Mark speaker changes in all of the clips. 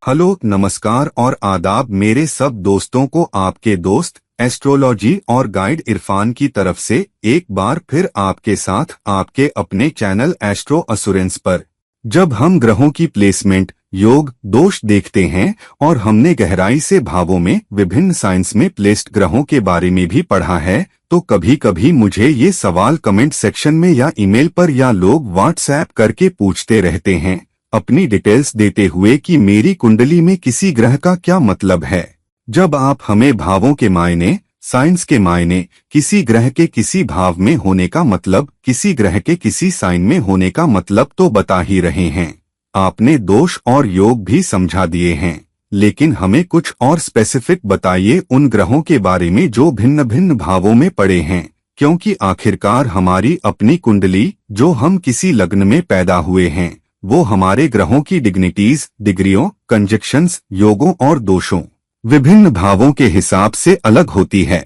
Speaker 1: Hello, नमस्कार और आदाब मेरे सब दोस्तों को आपके दोस्त एस्ट्रोलॉजी और गाइड इरफान की तरफ से एक बार फिर आपके साथ आपके अपने चैनल एस्ट्रो असुरेंस पर। जब हम ग्रहों की प्लेसमेंट, योग, दोष देखते हैं और हमने गहराई से भावों में विभिन्न साइंस में प्लेस्ड ग्रहों के बारे में भी पढ़ा है, तो कभी कभी मुझे ये सवाल कमेंट सेक्शन में या ईमेल पर या लोग व्हाट्सएप करके पूछते रहते हैं अपनी डिटेल्स देते हुए कि मेरी कुंडली में किसी ग्रह का क्या मतलब है। जब आप हमें भावों के मायने, साइंस के मायने, किसी ग्रह के किसी भाव में होने का मतलब, किसी ग्रह के किसी साइन में होने का मतलब तो बता ही रहे हैं। आपने दोष और योग भी समझा दिए हैं, लेकिन हमें कुछ और स्पेसिफिक बताइए उन ग्रहों के बारे में जो भिन्न भिन्न भावों में पड़े हैं, क्योंकि आखिरकार हमारी अपनी कुंडली, जो हम किसी लग्न में पैदा हुए हैं, वो हमारे ग्रहों की डिग्निटीज, डिग्रियों, कंजक्शंस, योगों और दोषों, विभिन्न भावों के हिसाब से अलग होती है।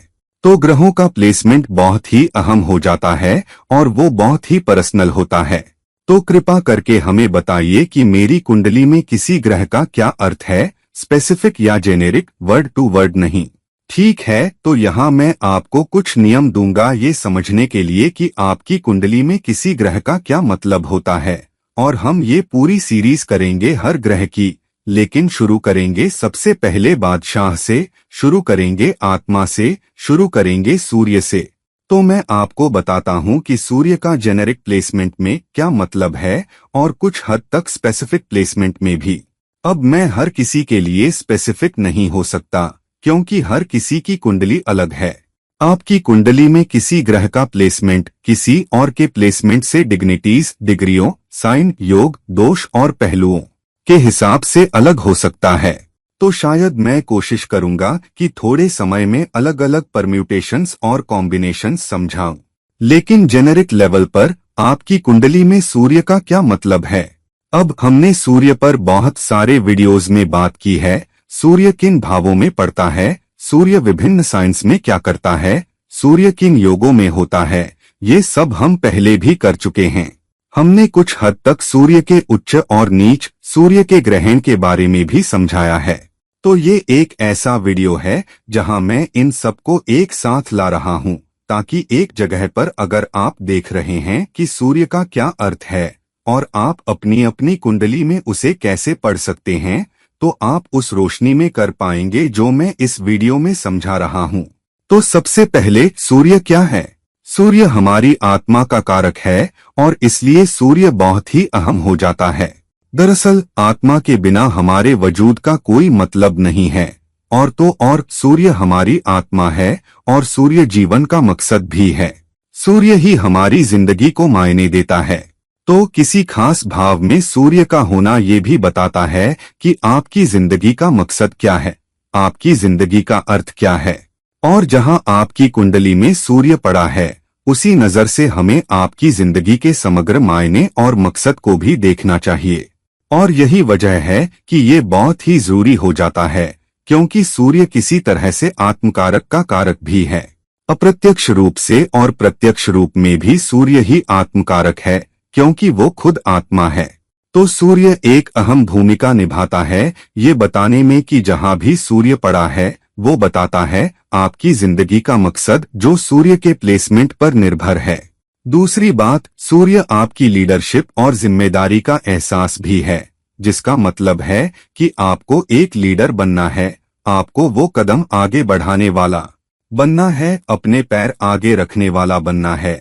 Speaker 1: तो ग्रहों का प्लेसमेंट बहुत ही अहम हो जाता है और वो बहुत ही पर्सनल होता है। तो कृपा करके हमें बताइए कि मेरी कुंडली में किसी ग्रह का क्या अर्थ है, स्पेसिफिक या जेनेरिक, वर्ड टू वर्ड नहीं। ठीक है, तो यहाँ मैं आपको कुछ नियम दूंगा ये समझने के लिए कि आपकी कुंडली में किसी ग्रह का क्या मतलब होता है, और हम ये पूरी सीरीज करेंगे हर ग्रह की। लेकिन शुरू करेंगे सबसे पहले बादशाह से, शुरू करेंगे आत्मा से, शुरू करेंगे सूर्य से। तो मैं आपको बताता हूँ कि सूर्य का जेनेरिक प्लेसमेंट में क्या मतलब है और कुछ हद तक स्पेसिफिक प्लेसमेंट में भी। अब मैं हर किसी के लिए स्पेसिफिक नहीं हो सकता, क्योंकि हर किसी की कुंडली अलग है। आपकी कुंडली में किसी ग्रह का प्लेसमेंट किसी और के प्लेसमेंट से डिग्निटीज, डिग्रियों, साइन, योग, दोष और पहलुओं के हिसाब से अलग हो सकता है। तो शायद मैं कोशिश करूंगा कि थोड़े समय में अलग अलग परम्यूटेशंस और कॉम्बिनेशंस समझाऊं। लेकिन जेनेरिक लेवल पर आपकी कुंडली में सूर्य का क्या मतलब है। अब हमने सूर्य पर बहुत सारे वीडियोज में बात की है। सूर्य किन भावों में पड़ता है, सूर्य विभिन्न साइंस में क्या करता है, सूर्य किन योगों में होता है, ये सब हम पहले भी कर चुके हैं। हमने कुछ हद तक सूर्य के उच्च और नीच, सूर्य के ग्रहण के बारे में भी समझाया है। तो ये एक ऐसा वीडियो है जहां मैं इन सबको एक साथ ला रहा हूं, ताकि एक जगह पर अगर आप देख रहे हैं कि सूर्य का क्या अर्थ है और आप अपनी अपनी कुंडली में उसे कैसे पढ़ सकते हैं, तो आप उस रोशनी में कर पाएंगे जो मैं इस वीडियो में समझा रहा हूं। तो सबसे पहले सूर्य क्या है। सूर्य हमारी आत्मा का कारक है और इसलिए सूर्य बहुत ही अहम हो जाता है। दरअसल आत्मा के बिना हमारे वजूद का कोई मतलब नहीं है, और तो और सूर्य हमारी आत्मा है और सूर्य जीवन का मकसद भी है। सूर्य ही हमारी जिंदगी को मायने देता है। तो किसी खास भाव में सूर्य का होना ये भी बताता है कि आपकी जिंदगी का मकसद क्या है, आपकी जिंदगी का अर्थ क्या है। और जहां आपकी कुंडली में सूर्य पड़ा है, उसी नजर से हमें आपकी जिंदगी के समग्र मायने और मकसद को भी देखना चाहिए। और यही वजह है कि ये बहुत ही जरूरी हो जाता है, क्योंकि सूर्य किसी तरह से आत्मकारक का कारक भी है। अप्रत्यक्ष रूप से और प्रत्यक्ष रूप में भी सूर्य ही आत्मकारक है, क्योंकि वो खुद आत्मा है। तो सूर्य एक अहम भूमिका निभाता है ये बताने में कि जहां भी सूर्य पड़ा है, वो बताता है आपकी जिंदगी का मकसद, जो सूर्य के प्लेसमेंट पर निर्भर है। दूसरी बात, सूर्य आपकी लीडरशिप और जिम्मेदारी का एहसास भी है, जिसका मतलब है कि आपको एक लीडर बनना है, आपको वो कदम आगे बढ़ाने वाला बनना है, अपने पैर आगे रखने वाला बनना है,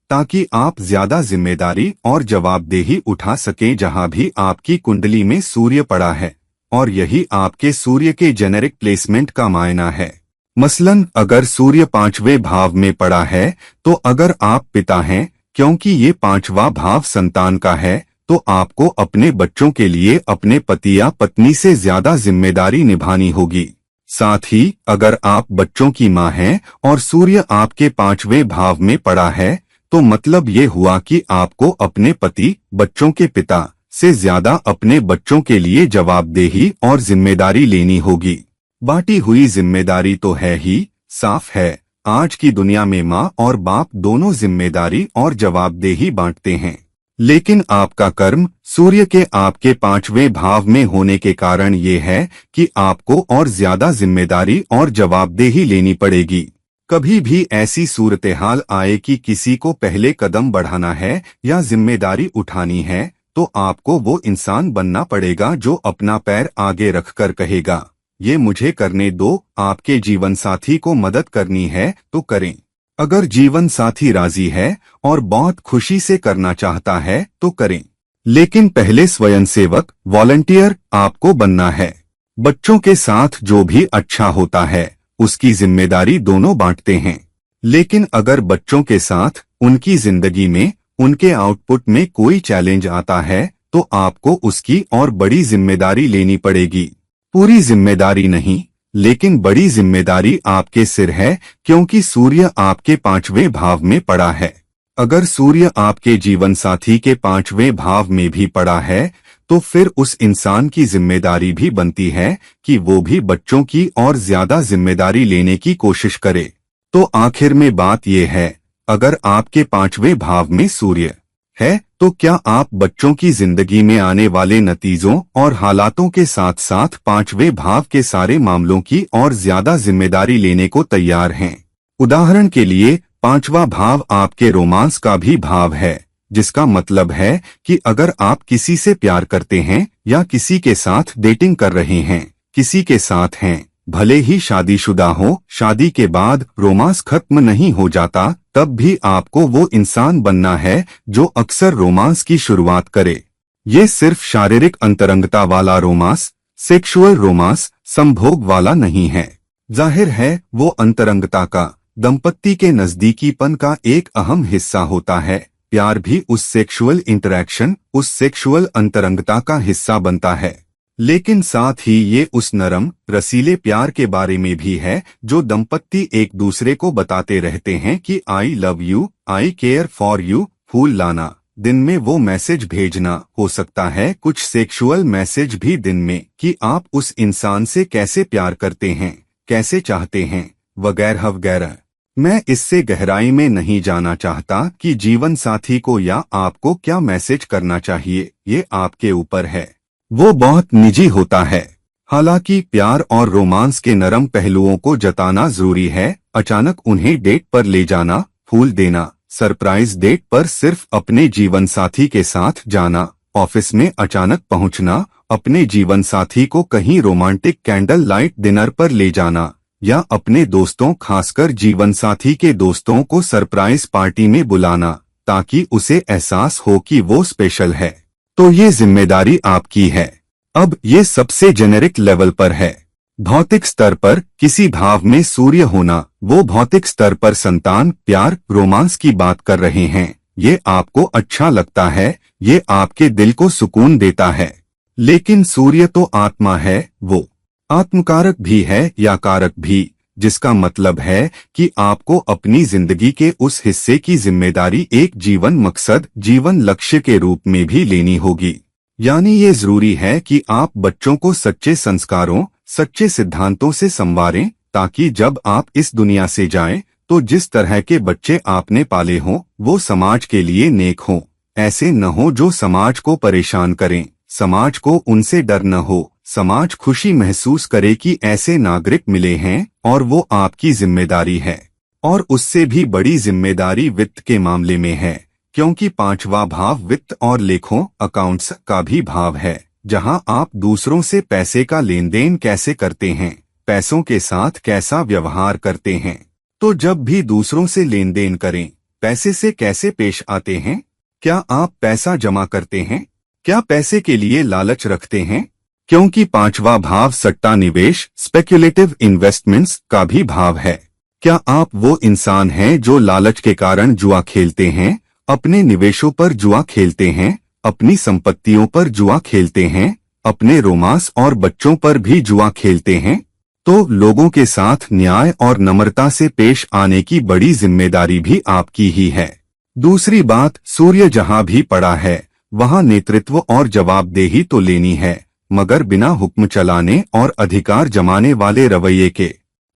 Speaker 1: ताकि आप ज्यादा जिम्मेदारी और जवाबदेही उठा सकें जहां भी आपकी कुंडली में सूर्य पड़ा है। और यही आपके सूर्य के जेनेरिक प्लेसमेंट का मायना है। मसलन अगर सूर्य 5वें भाव में पड़ा है, तो अगर आप पिता हैं, क्योंकि ये 5वां भाव संतान का है, तो आपको अपने बच्चों के लिए अपने पति या पत्नी से ज्यादा जिम्मेदारी निभानी होगी। साथ ही अगर आप बच्चों की मां हैं और सूर्य आपके 5वें भाव में पड़ा है, तो मतलब ये हुआ कि आपको अपने पति, बच्चों के पिता से ज्यादा अपने बच्चों के लिए जवाबदेही और जिम्मेदारी लेनी होगी। बांटी हुई जिम्मेदारी तो है ही, साफ है आज की दुनिया में माँ और बाप दोनों जिम्मेदारी और जवाबदेही बांटते हैं। लेकिन आपका कर्म सूर्य के आपके 5वें भाव में होने के कारण ये है कि आपको और ज्यादा जिम्मेदारी और जवाबदेही लेनी पड़ेगी। कभी भी ऐसी सूरत-ए-हाल आए कि किसी को पहले कदम बढ़ाना है या जिम्मेदारी उठानी है, तो आपको वो इंसान बनना पड़ेगा जो अपना पैर आगे रखकर कहेगा, ये मुझे करने दो। आपके जीवन साथी को मदद करनी है तो करें। अगर जीवन साथी राजी है और बहुत खुशी से करना चाहता है तो करें, लेकिन पहले स्वयंसेवक वॉलंटियर आपको बनना है। बच्चों के साथ जो भी अच्छा होता है उसकी जिम्मेदारी दोनों बांटते हैं, लेकिन अगर बच्चों के साथ उनकी जिंदगी में उनके आउटपुट में कोई चैलेंज आता है तो आपको उसकी और बड़ी जिम्मेदारी लेनी पड़ेगी। पूरी जिम्मेदारी नहीं, लेकिन बड़ी जिम्मेदारी आपके सिर है, क्योंकि सूर्य आपके 5वें भाव में पड़ा है। अगर सूर्य आपके जीवन साथी के 5वें भाव में भी पड़ा है तो फिर उस इंसान की जिम्मेदारी भी बनती है कि वो भी बच्चों की और ज्यादा जिम्मेदारी लेने की कोशिश करे। तो आखिर में बात यह है, अगर आपके 5वें भाव में सूर्य है तो क्या आप बच्चों की जिंदगी में आने वाले नतीजों और हालातों के साथ साथ 5वें भाव के सारे मामलों की और ज्यादा जिम्मेदारी लेने को तैयार हैं? उदाहरण के लिए 5वां भाव आपके रोमांस का भी भाव है, जिसका मतलब है कि अगर आप किसी से प्यार करते हैं या किसी के साथ डेटिंग कर रहे हैं, किसी के साथ हैं, भले ही शादीशुदा हो, शादी के बाद रोमांस खत्म नहीं हो जाता, तब भी आपको वो इंसान बनना है जो अक्सर रोमांस की शुरुआत करे। ये सिर्फ शारीरिक अंतरंगता वाला रोमांस, सेक्सुअल रोमांस, संभोग वाला नहीं है। जाहिर है वो अंतरंगता का, दंपत्ति के नजदीकीपन का एक अहम हिस्सा होता है। प्यार भी उस सेक्सुअल इंटरैक्शन, उस सेक्सुअल अंतरंगता का हिस्सा बनता है, लेकिन साथ ही ये उस नरम रसीले प्यार के बारे में भी है जो दंपत्ति एक दूसरे को बताते रहते हैं कि I love you, I care for you. फूल लाना, दिन में वो मैसेज भेजना, हो सकता है कुछ सेक्सुअल मैसेज भी दिन में, कि आप उस इंसान से कैसे प्यार करते हैं, कैसे चाहते हैं, वगैरह वगैरह। मैं इससे गहराई में नहीं जाना चाहता कि जीवन साथी को या आपको क्या मैसेज करना चाहिए, ये आपके ऊपर है, वो बहुत निजी होता है। हालांकि प्यार और रोमांस के नरम पहलुओं को जताना जरूरी है। अचानक उन्हें डेट पर ले जाना, फूल देना, सरप्राइज डेट पर सिर्फ अपने जीवन साथी के साथ जाना, ऑफिस में अचानक पहुंचना, अपने जीवन साथी को कहीं रोमांटिक कैंडल लाइट डिनर पर ले जाना, या अपने दोस्तों खासकर जीवन साथी के दोस्तों को सरप्राइज पार्टी में बुलाना ताकि उसे एहसास हो कि वो स्पेशल है, तो ये जिम्मेदारी आपकी है। अब ये सबसे जेनेरिक लेवल पर है। भौतिक स्तर पर किसी भाव में सूर्य होना, वो भौतिक स्तर पर संतान, प्यार, रोमांस की बात कर रहे हैं। ये आपको अच्छा लगता है, ये आपके दिल को सुकून देता है, लेकिन सूर्य तो आत्मा है, वो आत्मकारक भी है या कारक भी, जिसका मतलब है कि आपको अपनी जिंदगी के उस हिस्से की जिम्मेदारी एक जीवन मकसद, जीवन लक्ष्य के रूप में भी लेनी होगी। यानी ये जरूरी है कि आप बच्चों को सच्चे संस्कारों, सच्चे सिद्धांतों से संवारें, ताकि जब आप इस दुनिया से जाएं तो जिस तरह के बच्चे आपने पाले हों वो समाज के लिए नेक हों, ऐसे न हो जो समाज को परेशान करें, समाज को उनसे डर न हो, समाज खुशी महसूस करे कि ऐसे नागरिक मिले हैं और वो आपकी जिम्मेदारी है। और उससे भी बड़ी जिम्मेदारी वित्त के मामले में है, क्योंकि 5वां भाव वित्त और लेखों, अकाउंट्स का भी भाव है, जहां आप दूसरों से पैसे का लेन देन कैसे करते हैं, पैसों के साथ कैसा व्यवहार करते हैं। तो जब भी दूसरों से लेन देन करें, पैसे से कैसे पेश आते हैं? क्या आप पैसा जमा करते हैं? क्या पैसे के लिए लालच रखते हैं? क्योंकि 5वां भाव सट्टा निवेश, स्पेक्युलेटिव इन्वेस्टमेंट्स का भी भाव है। क्या आप वो इंसान हैं जो लालच के कारण जुआ खेलते हैं, अपने निवेशों पर जुआ खेलते हैं, अपनी संपत्तियों पर जुआ खेलते हैं, अपने रोमांस और बच्चों पर भी जुआ खेलते हैं? तो लोगों के साथ न्याय और नम्रता से पेश आने की बड़ी जिम्मेदारी भी आपकी ही है। दूसरी बात, सूर्य जहां भी पड़ा है वहां नेतृत्व और जवाबदेही तो लेनी है, मगर बिना हुक्म चलाने और अधिकार जमाने वाले रवैये के।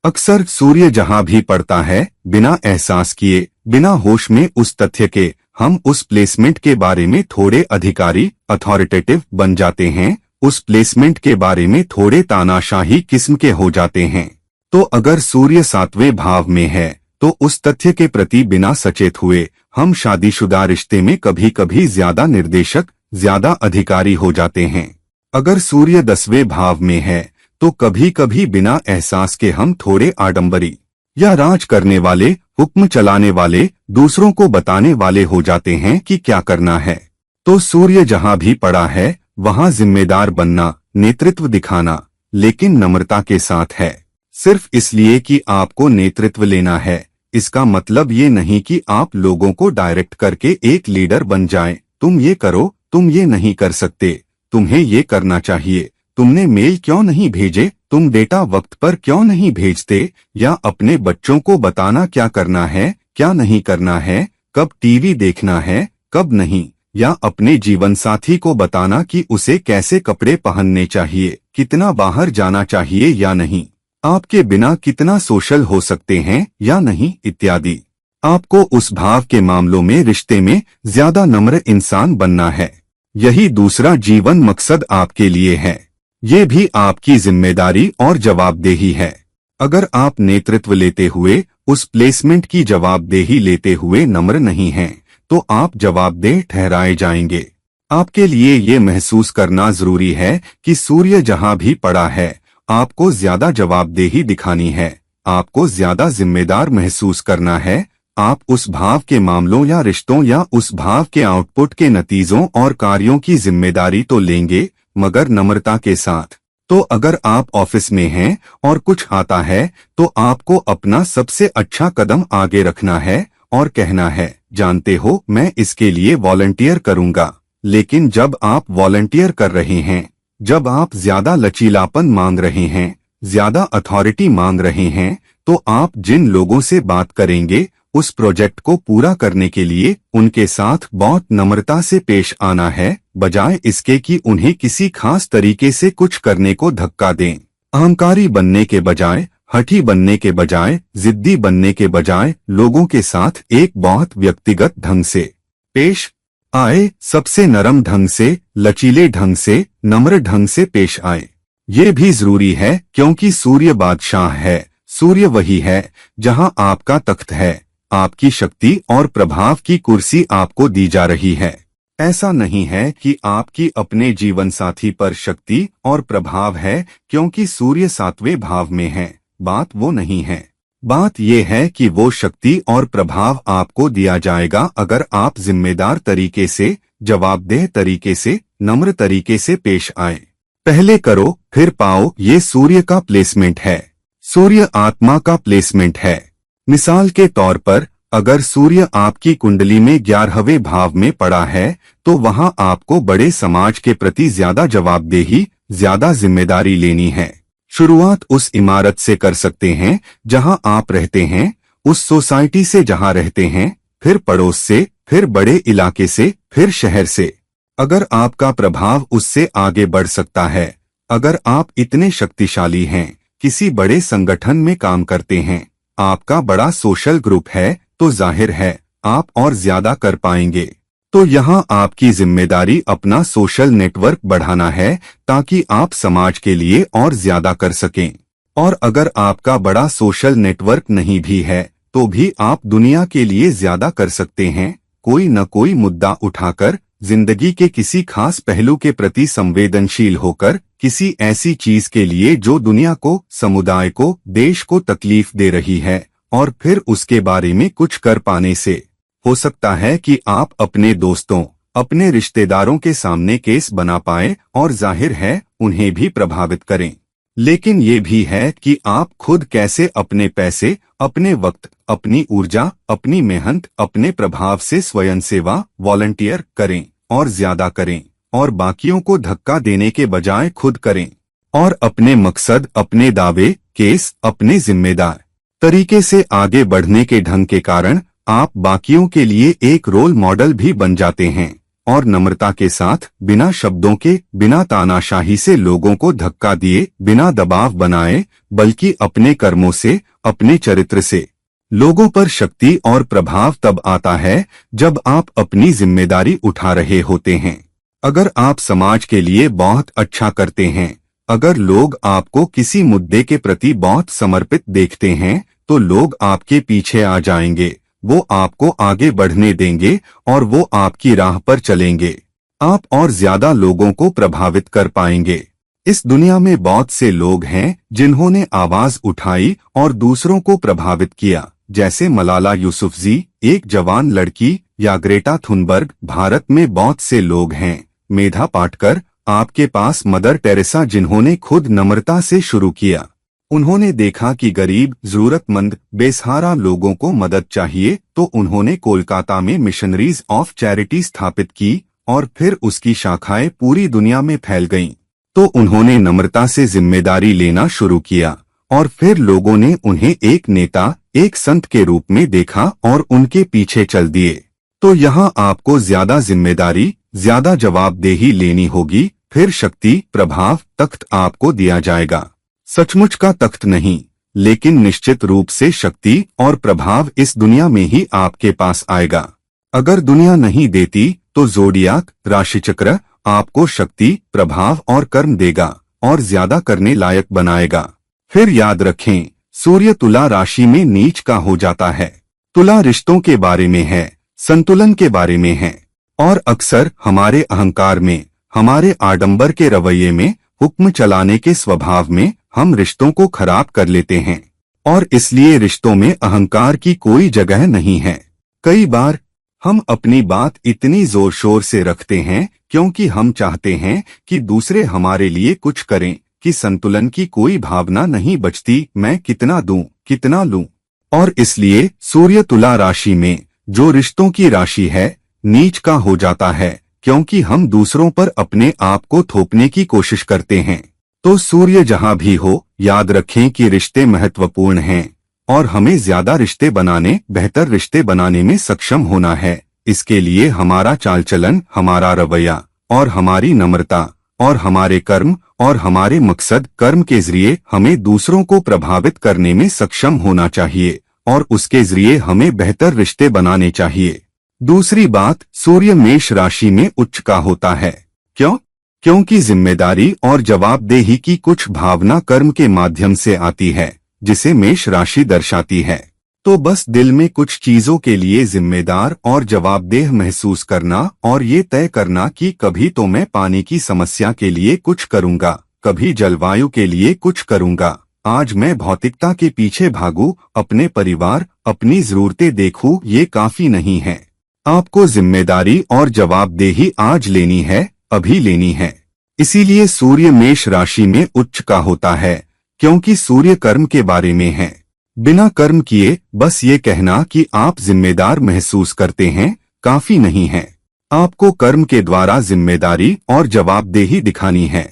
Speaker 1: अक्सर सूर्य जहां भी पड़ता है, बिना एहसास किए, बिना होश में उस तथ्य के हम उस प्लेसमेंट के बारे में थोड़े अधिकारी अथॉरिटेटिव बन जाते हैं, उस प्लेसमेंट के बारे में थोड़े तानाशाही किस्म के हो जाते हैं। तो अगर सूर्य 7वें भाव में है तो उस तथ्य के प्रति बिना सचेत हुए हम शादीशुदा रिश्ते में कभी कभी ज्यादा निर्देशक, ज्यादा अधिकारी हो जाते हैं। अगर सूर्य 10वें भाव में है तो कभी कभी बिना एहसास के हम थोड़े आडंबरी या राज करने वाले, हुक्म चलाने वाले, दूसरों को बताने वाले हो जाते हैं कि क्या करना है। तो सूर्य जहां भी पड़ा है वहां जिम्मेदार बनना, नेतृत्व दिखाना, लेकिन नम्रता के साथ है। सिर्फ इसलिए कि आपको नेतृत्व लेना है, इसका मतलब ये नहीं कि आप लोगों को डायरेक्ट करके एक लीडर बन जाएं। तुम ये करो, तुम ये नहीं कर सकते, तुम्हें ये करना चाहिए, तुमने मेल क्यों नहीं भेजे, तुम डेटा वक्त पर क्यों नहीं भेजते, या अपने बच्चों को बताना क्या करना है, क्या नहीं करना है, कब टीवी देखना है, कब नहीं, या अपने जीवन साथी को बताना कि उसे कैसे कपड़े पहनने चाहिए, कितना बाहर जाना चाहिए या नहीं, आपके बिना कितना सोशल हो सकते हैं या नहीं, इत्यादि। आपको उस भाव के मामलों में रिश्ते में ज्यादा नम्र इंसान बनना है। यही दूसरा जीवन मकसद आपके लिए है। ये भी आपकी जिम्मेदारी और जवाबदेही है। अगर आप नेतृत्व लेते हुए, उस प्लेसमेंट की जवाबदेही लेते हुए नम्र नहीं हैं, तो आप जवाबदेह ठहराए जाएंगे। आपके लिए ये महसूस करना जरूरी है कि सूर्य जहां भी पड़ा है, आपको ज्यादा जवाबदेही दिखानी है, आपको ज्यादा जिम्मेदार महसूस करना है। आप उस भाव के मामलों या रिश्तों या उस भाव के आउटपुट के नतीजों और कार्यों की जिम्मेदारी तो लेंगे, मगर नम्रता के साथ। तो अगर आप ऑफिस में हैं और कुछ आता है तो आपको अपना सबसे अच्छा कदम आगे रखना है और कहना है, जानते हो मैं इसके लिए वॉलंटियर करूंगा। लेकिन जब आप वॉलंटियर कर रहे हैं, जब आप ज्यादा लचीलापन मांग रहे हैं, ज्यादा अथॉरिटी मांग रहे हैं, तो आप जिन लोगों से बात करेंगे उस प्रोजेक्ट को पूरा करने के लिए उनके साथ बहुत नम्रता से पेश आना है, बजाय इसके कि उन्हें किसी खास तरीके से कुछ करने को धक्का दें। अहंकारी बनने के बजाय, हठी बनने के बजाय, जिद्दी बनने के बजाय लोगों के साथ एक बहुत व्यक्तिगत ढंग से पेश आए, सबसे नरम ढंग से, लचीले ढंग से, नम्र ढंग से पेश आए। ये भी जरूरी है क्योंकि सूर्य बादशाह है। सूर्य वही है जहां आपका तख्त है, आपकी शक्ति और प्रभाव की कुर्सी आपको दी जा रही है। ऐसा नहीं है कि आपकी अपने जीवन साथी पर शक्ति और प्रभाव है क्योंकि सूर्य 7वें भाव में है। बात वो नहीं है। बात यह है कि वो शक्ति और प्रभाव आपको दिया जाएगा अगर आप जिम्मेदार तरीके से, जवाबदेह तरीके से, नम्र तरीके से पेश आए। पहले करो फिर पाओ, ये सूर्य का प्लेसमेंट है। सूर्य आत्मा का प्लेसमेंट है। मिसाल के तौर पर अगर सूर्य आपकी कुंडली में 11वें भाव में पड़ा है तो वहां आपको बड़े समाज के प्रति ज्यादा जवाबदेही, ज्यादा जिम्मेदारी लेनी है। शुरुआत उस इमारत से कर सकते हैं जहां आप रहते हैं, उस सोसाइटी से जहां रहते हैं, फिर पड़ोस से, फिर बड़े इलाके से, फिर शहर से। अगर आपका प्रभाव उससे आगे बढ़ सकता है, अगर आप इतने शक्तिशाली हैं, किसी बड़े संगठन में काम करते हैं, आपका बड़ा सोशल ग्रुप है, तो जाहिर है आप और ज्यादा कर पाएंगे। तो यहाँ आपकी जिम्मेदारी अपना सोशल नेटवर्क बढ़ाना है ताकि आप समाज के लिए और ज्यादा कर सकें। और अगर आपका बड़ा सोशल नेटवर्क नहीं भी है तो भी आप दुनिया के लिए ज्यादा कर सकते हैं। कोई न कोई मुद्दा उठाकर, जिंदगी के किसी खास पहलू के प्रति संवेदनशील होकर, किसी ऐसी चीज के लिए जो दुनिया को, समुदाय को, देश को तकलीफ दे रही है, और फिर उसके बारे में कुछ कर पाने से हो सकता है कि आप अपने दोस्तों, अपने रिश्तेदारों के सामने केस बना पाए और जाहिर है उन्हें भी प्रभावित करें। लेकिन ये भी है कि आप खुद कैसे अपने पैसे, अपने वक्त, अपनी ऊर्जा, अपनी मेहनत, अपने प्रभाव से स्वयं सेवा, वॉलंटियर करें और ज्यादा करें, और बाकियों को धक्का देने के बजाय खुद करें, और अपने मकसद, अपने दावे, केस, अपने जिम्मेदार तरीके से आगे बढ़ने के ढंग के कारण आप बाकियों के लिए एक रोल मॉडल भी बन जाते हैं। और नम्रता के साथ, बिना शब्दों के, बिना तानाशाही से लोगों को धक्का दिए, बिना दबाव बनाए, बल्कि अपने कर्मों से, अपने चरित्र से लोगों पर शक्ति और प्रभाव तब आता है जब आप अपनी जिम्मेदारी उठा रहे होते हैं। अगर आप समाज के लिए बहुत अच्छा करते हैं, अगर लोग आपको किसी मुद्दे के प्रति बहुत समर्पित देखते हैं, तो लोग आपके पीछे आ जाएंगे, वो आपको आगे बढ़ने देंगे और वो आपकी राह पर चलेंगे। आप और ज्यादा लोगों को प्रभावित कर पाएंगे। इस दुनिया में बहुत से लोग हैं जिन्होंने आवाज उठाई और दूसरों को प्रभावित किया, जैसे मलाला यूसुफजी, एक जवान लड़की, या ग्रेटा थुनबर्ग। भारत में बहुत से लोग हैं, मेधा पाटकर, आपके पास मदर टेरेसा, जिन्होंने खुद नम्रता से शुरू किया। उन्होंने देखा कि गरीब, जरूरतमंद, बेसहारा लोगों को मदद चाहिए, तो उन्होंने कोलकाता में मिशनरीज ऑफ चैरिटी स्थापित की और फिर उसकी शाखाएं पूरी दुनिया में फैल गईं। तो उन्होंने नम्रता से जिम्मेदारी लेना शुरू किया और फिर लोगों ने उन्हें एक नेता, एक संत के रूप में देखा और उनके पीछे चल दिए। तो यहाँ आपको ज्यादा जिम्मेदारी, ज्यादा जवाबदेही लेनी होगी, फिर शक्ति, प्रभाव, तख्त आपको दिया जाएगा। सचमुच का तख्त नहीं, लेकिन निश्चित रूप से शक्ति और प्रभाव इस दुनिया में ही आपके पास आएगा। अगर दुनिया नहीं देती तो ज़ोडियाक, राशिचक्र आपको शक्ति, प्रभाव और कर्म देगा और ज्यादा करने लायक बनाएगा। फिर याद रखें, सूर्य तुला राशि में नीच का हो जाता है। तुला रिश्तों के बारे में है, संतुलन के बारे में है, और अक्सर हमारे अहंकार में, हमारे आडंबर के रवैये में, हुक्म चलाने के स्वभाव में हम रिश्तों को खराब कर लेते हैं, और इसलिए रिश्तों में अहंकार की कोई जगह नहीं है। कई बार हम अपनी बात इतनी जोर शोर से रखते हैं क्योंकि हम चाहते हैं कि दूसरे हमारे लिए कुछ करें, कि संतुलन की कोई भावना नहीं बचती, मैं कितना दूं, कितना लूं। और इसलिए सूर्य तुला राशि में, जो रिश्तों की राशि है, नीच का हो जाता है, क्योंकि हम दूसरों पर अपने आप को थोपने की कोशिश करते हैं। तो सूर्य जहां भी हो, याद रखें कि रिश्ते महत्वपूर्ण हैं और हमें ज्यादा रिश्ते बनाने, बेहतर रिश्ते बनाने में सक्षम होना है। इसके लिए हमारा चाल चलन, हमारा रवैया और हमारी नम्रता और हमारे कर्म और हमारे मकसद कर्म के जरिए हमें दूसरों को प्रभावित करने में सक्षम होना चाहिए और उसके जरिए हमें बेहतर रिश्ते बनाने चाहिए। दूसरी बात, सूर्य मेष राशि में उच्च का होता है। क्यों? क्योंकि जिम्मेदारी और जवाबदेही की कुछ भावना कर्म के माध्यम से आती है, जिसे मेष राशि दर्शाती है। तो बस दिल में कुछ चीजों के लिए जिम्मेदार और जवाबदेह महसूस करना और ये तय करना कि कभी तो मैं पानी की समस्या के लिए कुछ करूंगा, कभी जलवायु के लिए कुछ करूंगा। आज मैं भौतिकता के पीछे भागूं, अपने परिवार, अपनी जरूरतें देखूं, ये काफी नहीं है। आपको जिम्मेदारी और जवाबदेही आज लेनी है, अभी लेनी है। इसीलिए सूर्य मेष राशि में उच्च का होता है, क्योंकि सूर्य कर्म के बारे में है। बिना कर्म किए बस ये कहना कि आप जिम्मेदार महसूस करते हैं काफी नहीं है। आपको कर्म के द्वारा जिम्मेदारी और जवाबदेही दिखानी है।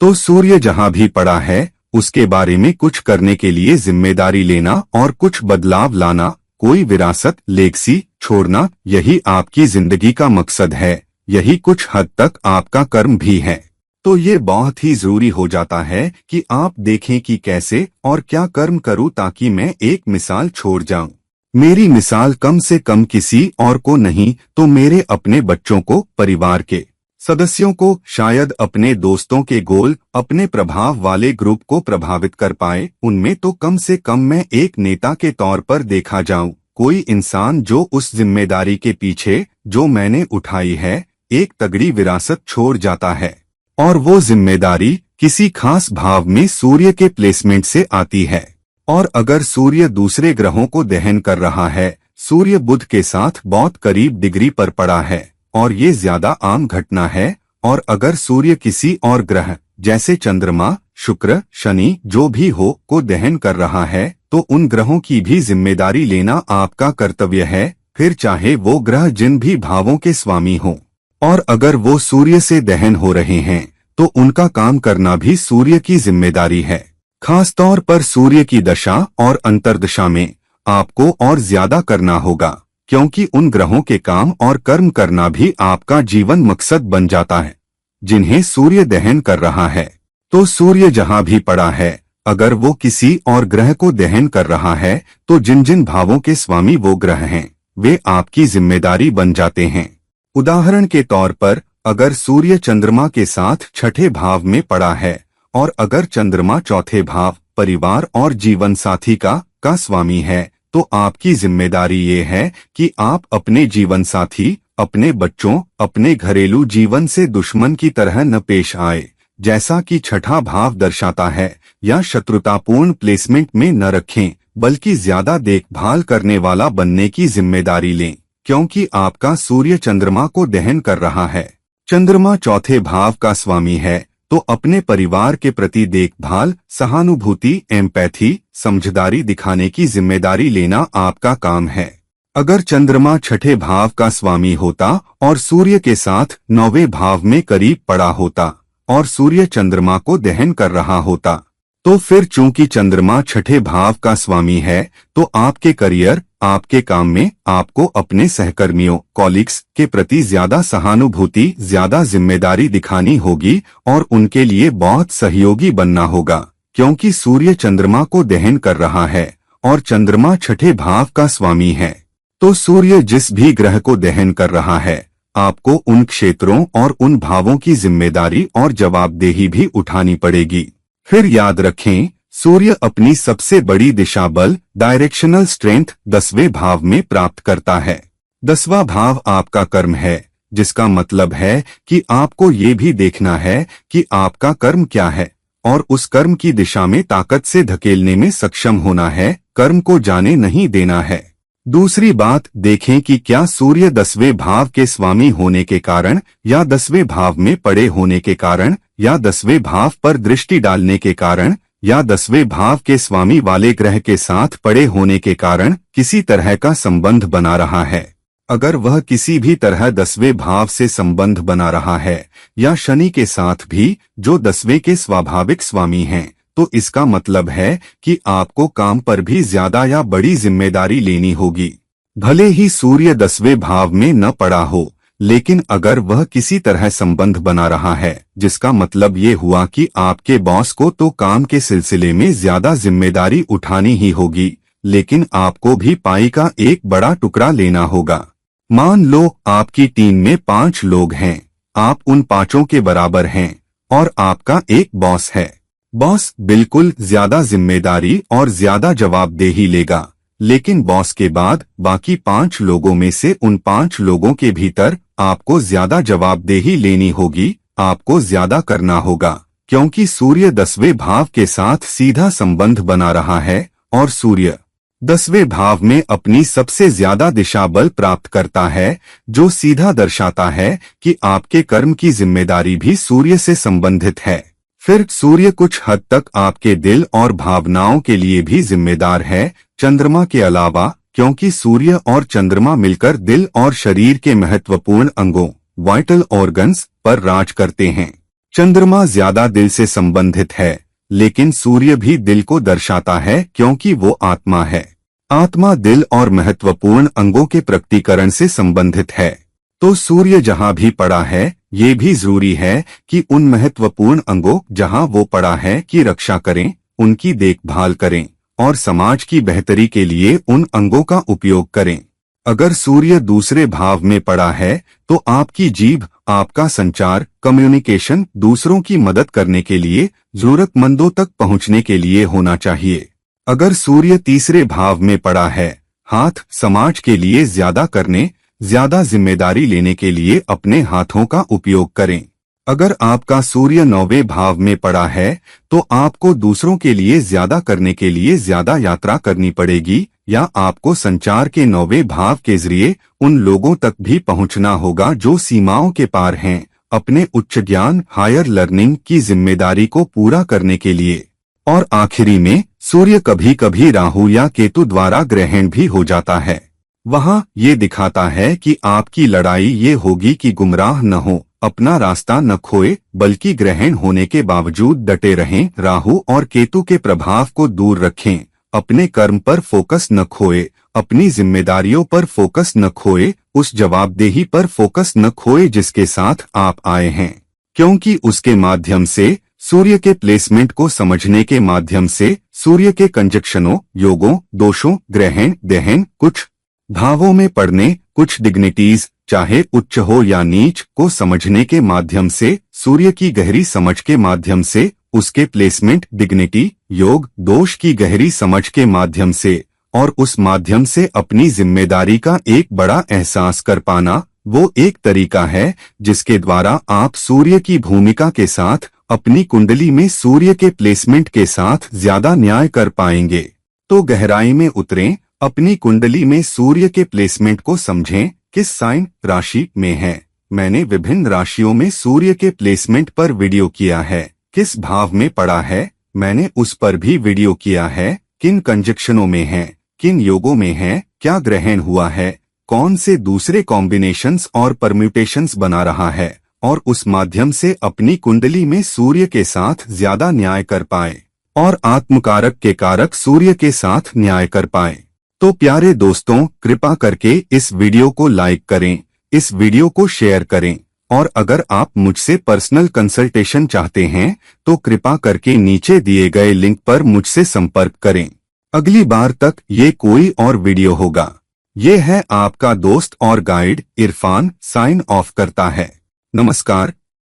Speaker 1: तो सूर्य जहां भी पड़ा है, उसके बारे में कुछ करने के लिए जिम्मेदारी लेना और कुछ बदलाव लाना, कोई विरासत, लेगसी छोड़ना, यही आपकी जिंदगी का मकसद है। यही कुछ हद तक आपका कर्म भी है। तो ये बहुत ही जरूरी हो जाता है कि आप देखें कि कैसे और क्या कर्म करूं, ताकि मैं एक मिसाल छोड़ जाऊं। मेरी मिसाल कम से कम किसी और को नहीं तो मेरे अपने बच्चों को, परिवार के सदस्यों को, शायद अपने दोस्तों के गोल, अपने प्रभाव वाले ग्रुप को प्रभावित कर पाए। उनमें तो कम से कम मैं एक नेता के तौर पर देखा जाऊं, कोई इंसान जो उस जिम्मेदारी के पीछे, जो मैंने उठाई है, एक तगड़ी विरासत छोड़ जाता है। और वो जिम्मेदारी किसी खास भाव में सूर्य के प्लेसमेंट से आती है। और अगर सूर्य दूसरे ग्रहों को दहन कर रहा है, सूर्य बुध के साथ बहुत करीब डिग्री पर पड़ा है और ये ज्यादा आम घटना है। और अगर सूर्य किसी और ग्रह जैसे चंद्रमा, शुक्र, शनि जो भी हो को दहन कर रहा है, तो उन ग्रहों की भी जिम्मेदारी लेना आपका कर्तव्य है, फिर चाहे वो ग्रह जिन भी भावों के स्वामी हों। और अगर वो सूर्य से दहन हो रहे हैं तो उनका काम करना भी सूर्य की जिम्मेदारी है। खासतौर पर सूर्य की दशा और अंतर्दशा में आपको और ज्यादा करना होगा, क्योंकि उन ग्रहों के काम और कर्म करना भी आपका जीवन मकसद बन जाता है, जिन्हें सूर्य दहन कर रहा है। तो सूर्य जहां भी पड़ा है, अगर वो किसी और ग्रह को दहन कर रहा है तो जिन जिन भावों के स्वामी वो ग्रह हैं वे आपकी जिम्मेदारी बन जाते हैं। उदाहरण के तौर पर अगर सूर्य चंद्रमा के साथ छठे भाव में पड़ा है और अगर चंद्रमा चौथे भाव परिवार और जीवन साथी का स्वामी है तो आपकी जिम्मेदारी ये है कि आप अपने जीवन साथी, अपने बच्चों, अपने घरेलू जीवन से दुश्मन की तरह न पेश आए, जैसा कि छठा भाव दर्शाता है, या शत्रुतापूर्ण प्लेसमेंट में न रखें, बल्कि ज्यादा देखभाल करने वाला बनने की जिम्मेदारी लें, क्योंकि आपका सूर्य चंद्रमा को दहन कर रहा है। चंद्रमा चौथे भाव का स्वामी है तो अपने परिवार के प्रति देखभाल, सहानुभूति, एम्पैथी, समझदारी दिखाने की जिम्मेदारी लेना आपका काम है। अगर चंद्रमा छठे भाव का स्वामी होता और सूर्य के साथ नौवें भाव में करीब पड़ा होता और सूर्य चंद्रमा को दहन कर रहा होता तो फिर चूंकि चंद्रमा छठे भाव का स्वामी है तो आपके करियर, आपके काम में आपको अपने सहकर्मियों, कॉलीग्स के प्रति ज्यादा सहानुभूति, ज्यादा जिम्मेदारी दिखानी होगी और उनके लिए बहुत सहयोगी बनना होगा, क्योंकि सूर्य चंद्रमा को दहन कर रहा है और चंद्रमा छठे भाव का स्वामी है। तो सूर्य जिस भी ग्रह को दहन कर रहा है आपको उन क्षेत्रों और उन भावों की जिम्मेदारी और जवाबदेही भी उठानी पड़ेगी। फिर याद रखें, सूर्य अपनी सबसे बड़ी दिशा बल, डायरेक्शनल स्ट्रेंथ 10वें भाव में प्राप्त करता है। 10वां भाव आपका कर्म है, जिसका मतलब है कि आपको ये भी देखना है कि आपका कर्म क्या है और उस कर्म की दिशा में ताकत से धकेलने में सक्षम होना है, कर्म को जाने नहीं देना है। दूसरी बात, देखें कि क्या सूर्य 10वें भाव के स्वामी होने के कारण या 10वें भाव में पड़े होने के कारण या 10वें भाव पर दृष्टि डालने के कारण या 10वें भाव के स्वामी वाले ग्रह के साथ पड़े होने के कारण किसी तरह का संबंध बना रहा है। अगर वह किसी भी तरह 10वें भाव से संबंध बना रहा है या शनि के साथ भी, जो 10वें के स्वाभाविक स्वामी हैं, तो इसका मतलब है कि आपको काम पर भी ज्यादा या बड़ी जिम्मेदारी लेनी होगी। भले ही सूर्य 10वें भाव में न पड़ा हो, लेकिन अगर वह किसी तरह संबंध बना रहा है, जिसका मतलब ये हुआ कि आपके बॉस को तो काम के सिलसिले में ज्यादा जिम्मेदारी उठानी ही होगी, लेकिन आपको भी पाई का एक बड़ा टुकड़ा लेना होगा। मान लो आपकी टीम में 5 लोग हैं, आप उन 5 के बराबर हैं और आपका एक बॉस है। बॉस बिल्कुल ज्यादा जिम्मेदारी और ज्यादा जवाबदेही लेगा, लेकिन बॉस के बाद बाकी 5 लोगों में से उन 5 लोगों के भीतर आपको ज्यादा जवाबदेही लेनी होगी, आपको ज्यादा करना होगा, क्योंकि सूर्य 10वें भाव के साथ सीधा संबंध बना रहा है और सूर्य 10वें भाव में अपनी सबसे ज्यादा दिशा बल प्राप्त करता है, जो सीधा दर्शाता है कि आपके कर्म की जिम्मेदारी भी सूर्य से संबंधित है। फिर सूर्य कुछ हद तक आपके दिल और भावनाओं के लिए भी जिम्मेदार है, चंद्रमा के अलावा, क्योंकि सूर्य और चंद्रमा मिलकर दिल और शरीर के महत्वपूर्ण अंगों, वाइटल ऑर्गन्स पर राज करते हैं। चंद्रमा ज्यादा दिल से संबंधित है, लेकिन सूर्य भी दिल को दर्शाता है, क्योंकि वो आत्मा है। आत्मा दिल और महत्वपूर्ण अंगों के प्रकटीकरण से संबंधित है। तो सूर्य जहां भी पड़ा है, ये भी जरूरी है कि उन महत्वपूर्ण अंगों जहां वो पड़ा है की रक्षा करें, उनकी देखभाल करें और समाज की बेहतरी के लिए उन अंगों का उपयोग करें। अगर सूर्य दूसरे भाव में पड़ा है तो आपकी जीभ, आपका संचार, कम्युनिकेशन दूसरों की मदद करने के लिए, जरूरतमंदों तक पहुंचने के लिए होना चाहिए। अगर सूर्य तीसरे भाव में पड़ा है, हाथ समाज के लिए ज्यादा करने, ज्यादा जिम्मेदारी लेने के लिए अपने हाथों का उपयोग करें। अगर आपका सूर्य 9वें भाव में पड़ा है तो आपको दूसरों के लिए ज्यादा करने के लिए ज्यादा यात्रा करनी पड़ेगी, या आपको संचार के 9वें भाव के जरिए उन लोगों तक भी पहुंचना होगा जो सीमाओं के पार हैं, अपने उच्च ज्ञान, हायर लर्निंग की जिम्मेदारी को पूरा करने के लिए। और आखिरी में सूर्य कभी कभी राहु या केतु द्वारा ग्रहण भी हो जाता है। वहाँ ये दिखाता है कि आपकी लड़ाई ये होगी कि गुमराह न हो, अपना रास्ता न खोए, बल्कि ग्रहण होने के बावजूद डटे रहें, राहु और केतु के प्रभाव को दूर रखें, अपने कर्म पर फोकस न खोए, अपनी जिम्मेदारियों पर फोकस न खोए, उस जवाबदेही पर फोकस न खोए जिसके साथ आप आए हैं, क्योंकि उसके माध्यम से सूर्य के प्लेसमेंट को समझने के माध्यम से सूर्य के कंजक्शनों, योगों, दोषों, ग्रहण, दहन, कुछ भावों में पड़ने, कुछ डिग्निटीज चाहे उच्च हो या नीच को समझने के माध्यम से, सूर्य की गहरी समझ के माध्यम से, उसके प्लेसमेंट, डिग्निटी, योग, दोष की गहरी समझ के माध्यम से और उस माध्यम से अपनी जिम्मेदारी का एक बड़ा एहसास कर पाना, वो एक तरीका है जिसके द्वारा आप सूर्य की भूमिका के साथ अपनी कुंडली में सूर्य के प्लेसमेंट के साथ ज्यादा न्याय कर पाएंगे। तो गहराई में उतरें, अपनी कुंडली में सूर्य के प्लेसमेंट को समझें, किस साइन, राशि में है। मैंने विभिन्न राशियों में सूर्य के प्लेसमेंट पर वीडियो किया है। किस भाव में पड़ा है, मैंने उस पर भी वीडियो किया है। किन कंजक्शनों में है, किन योगों में है, क्या ग्रहण हुआ है, कौन से दूसरे कॉम्बिनेशंस और परम्यूटेशंस बना रहा है, और उस माध्यम से अपनी कुंडली में सूर्य के साथ ज्यादा न्याय कर पाए और आत्मकारक के कारक सूर्य के साथ न्याय कर पाए। तो प्यारे दोस्तों, कृपा करके इस वीडियो को लाइक करें, इस वीडियो को शेयर करें, और अगर आप मुझसे पर्सनल कंसल्टेशन चाहते हैं तो कृपा करके नीचे दिए गए लिंक पर मुझसे संपर्क करें। अगली बार तक ये कोई और वीडियो होगा। ये है आपका दोस्त और गाइड इरफान, साइन ऑफ करता है। नमस्कार।